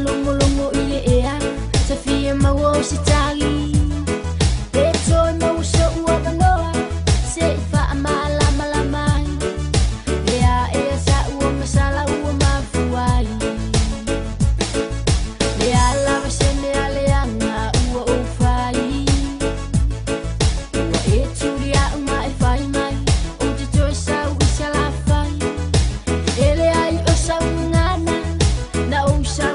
lungo ile ea sa fia mawo si tagi e toi mau so ua manoa se fa mala mala mai ea ea sa ua masala ua mafuai ea lava se me aleanga ua o fai ua e turia uma e fai mai o te toi sa ui salafai ele ai o sa ngana na o sa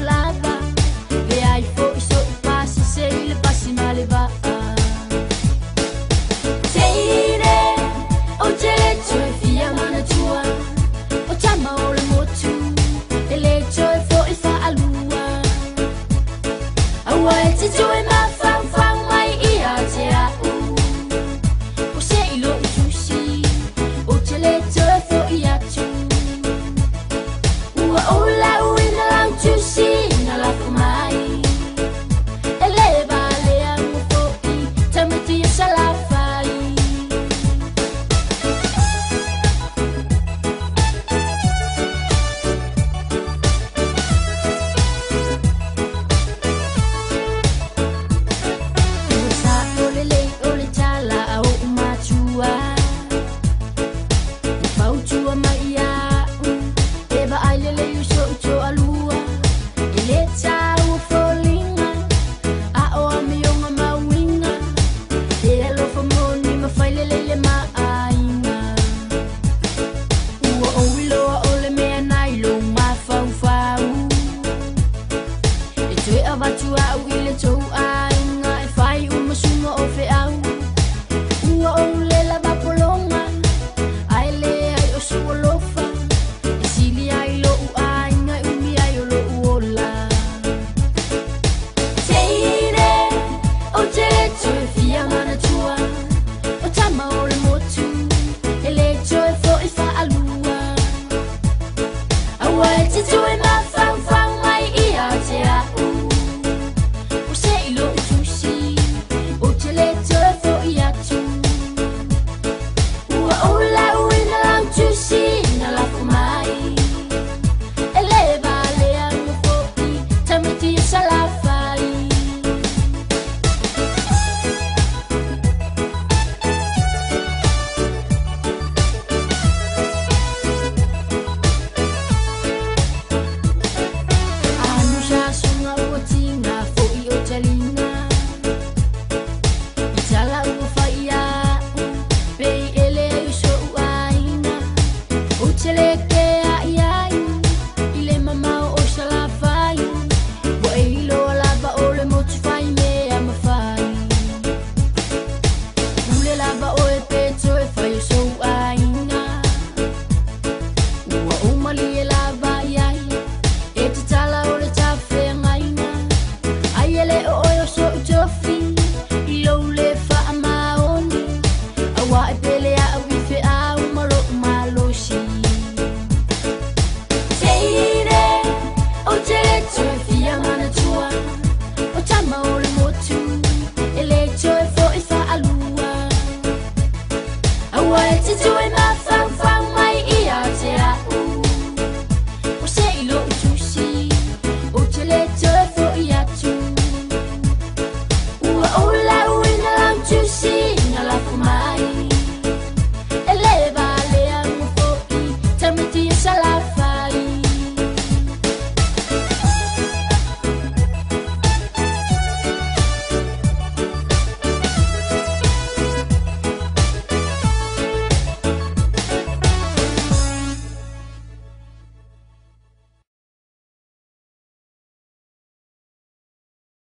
lava le ai fo so pasi se le pasi male va teire o te le toi fia mana tua o tama o le motu ele toi fo e fa alua awa e te toi